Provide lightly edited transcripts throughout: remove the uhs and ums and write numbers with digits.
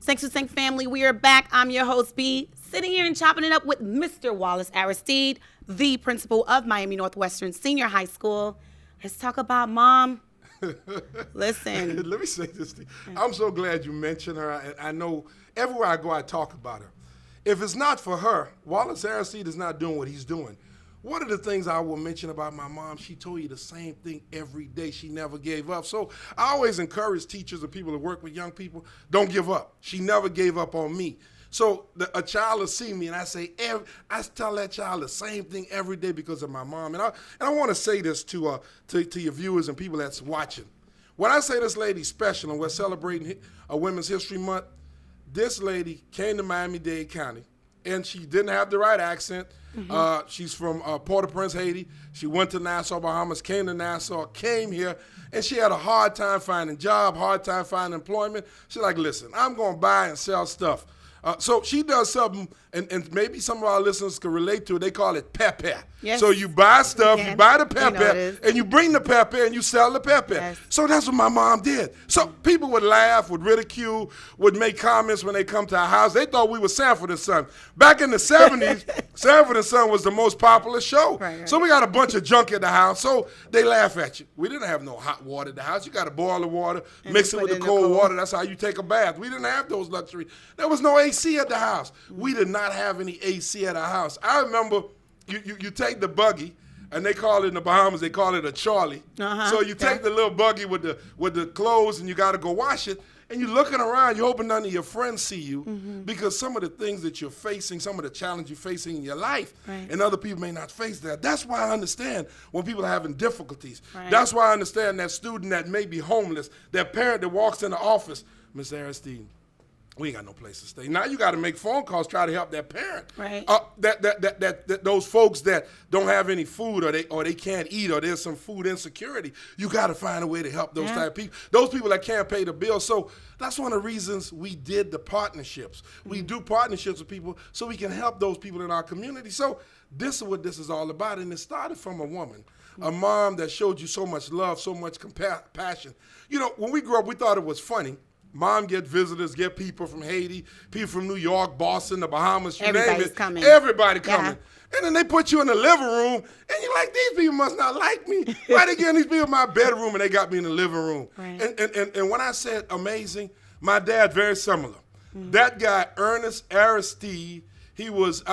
Seg3 family, we are back. I'm your host, B, sitting here and chopping it up with Mr. Wallace Aristide, the principal of Miami Northwestern Senior High School. Let's talk about Mom. Listen. Let me say this thing. I'm so glad you mentioned her. I know everywhere I go, I talk about her. If it's not for her, Wallace Aristide is not doing what he's doing. One of the things I will mention about my mom, she told you the same thing every day. She never gave up. So I always encourage teachers and people that work with young people, don't give up. She never gave up on me. So a child will see me, and I tell that child the same thing every day because of my mom. And I want to say this to your viewers and people that's watching. When I say this lady's special and we're celebrating Women's History Month, this lady came to Miami-Dade County, and she didn't have the right accent. Mm-hmm. She's from Port-au-Prince, Haiti. She went to Nassau, Bahamas, came to Nassau, came here, and she had a hard time finding a job, hard time finding employment. She's like, listen, I'm going to buy and sell stuff. So she does something, and maybe some of our listeners can relate to it. They call it pepe. Yes. So you buy stuff, you buy the pepe, and you bring the pepe and you sell the pepe. Yes. So that's what my mom did. So people would laugh, would ridicule, would make comments when they come to our house. They thought we were Sanford and Son. Back in the 70s, Sanford and Son was the most popular show. Right. So we got a bunch of junk at the house. So they laugh at you. We didn't have no hot water at the house. You got to boil the water, and mix it with the cold water. That's how you take a bath. We didn't have those luxuries. There was no AC at the house. We did not have any AC at our house. I remember you take the buggy, and they call it in the Bahamas, they call it a Charlie. So you take the little buggy with the clothes, and you got to go wash it, and you're looking around, you're hoping none of your friends see you, because some of the things that you're facing, some of the challenges you're facing in your life, and other people may not face that. That's why I understand when people are having difficulties. That's why I understand that student that may be homeless, that parent that walks in the office, Miss Aristide, we ain't got no place to stay. Now you got to make phone calls, try to help that parent. Right. Those folks that don't have any food, or they can't eat, or there's some food insecurity. You got to find a way to help those type of people. Those people that can't pay the bill. So that's one of the reasons we did the partnerships. We do partnerships with people so we can help those people in our community. So this is what this is all about, and it started from a woman, a mom that showed you so much love, so much compassion. You know, when we grew up, we thought it was funny. Mom get visitors, get people from Haiti, people from New York, Boston, the Bahamas, you name it. Coming. Everybody coming. And then they put you in the living room, and you're like, these people must not like me. Why they getting these people in my bedroom, and they got me in the living room? Right. And when I said amazing, my dad, very similar. That guy, Ernest Aristide, he was,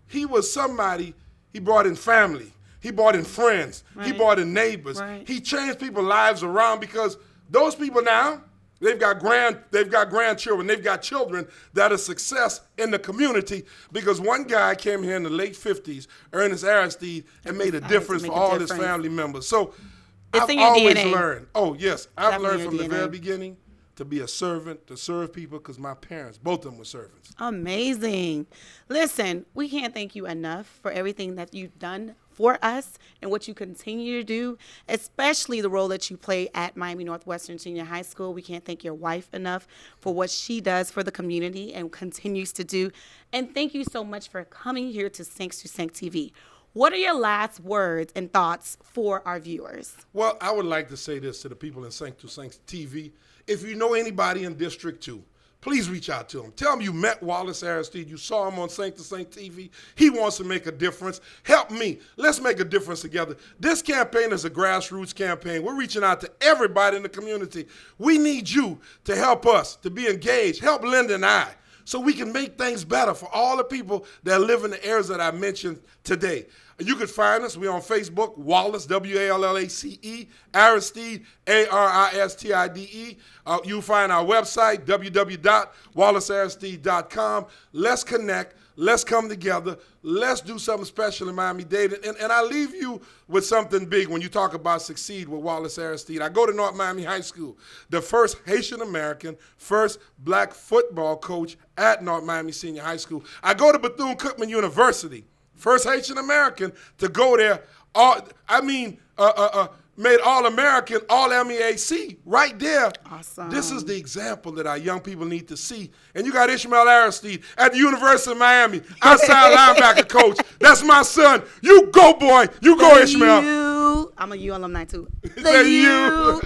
he was somebody, he brought in family. He brought in friends. He brought in neighbors. He changed people's lives around, because those people now, they've got grandchildren, they've got children that are success in the community, because one guy came here in the late 50s, Ernest Aristide, and made a difference for all his family members. So I've always learned. Oh, yes. I've learned from the very beginning to be a servant, to serve people, because my parents, both of them were servants. Amazing. Listen, we can't thank you enough for everything that you've done for us and what you continue to do, especially the role that you play at Miami Northwestern Senior High School. We can't thank your wife enough for what she does for the community and continues to do. And thank you so much for coming here to Seg3 TV. What are your last words and thoughts for our viewers? Well, I would like to say this to the people in Seg3 TV. If you know anybody in District 2, please reach out to him. Tell him you met Wallace Aristide. You saw him on Seg3 TV. He wants to make a difference. Help me. Let's make a difference together. This campaign is a grassroots campaign. We're reaching out to everybody in the community. We need you to help us, to be engaged. Help Linda and I, so we can make things better for all the people that live in the areas that I mentioned today. You can find us. We're on Facebook, Wallace, W-A-L-L-A-C-E, Aristide, A-R-I-S-T-I-D-E. You'll find our website, www.wallacearistide.com. Let's connect. Let's come together. Let's do something special in Miami-Dade. And I leave you with something big when you talk about succeed with Wallace Aristide. I go to North Miami High School, the first Haitian-American, first black football coach at North Miami Senior High School. I go to Bethune-Cookman University, first Haitian-American to go there. Made All-American, All-MEAC right there. Awesome. This is the example that our young people need to see. And you got Ishmael Aristide at the University of Miami, outside linebacker coach. That's my son. You go, boy. You go, Ishmael. I'm a U alumni too. The U.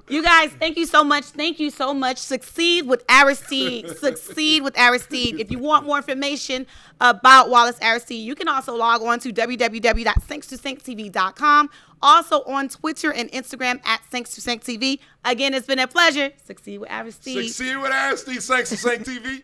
You guys, thank you so much. Thank you so much. Succeed with Aristide. Succeed with Aristide. If you want more information about Wallace Aristide, you can also log on to www.seg3tv.com. Also on Twitter and Instagram at seg3tv. Again, it's been a pleasure. Succeed with Aristide. Succeed with Aristide. Seg3 TV.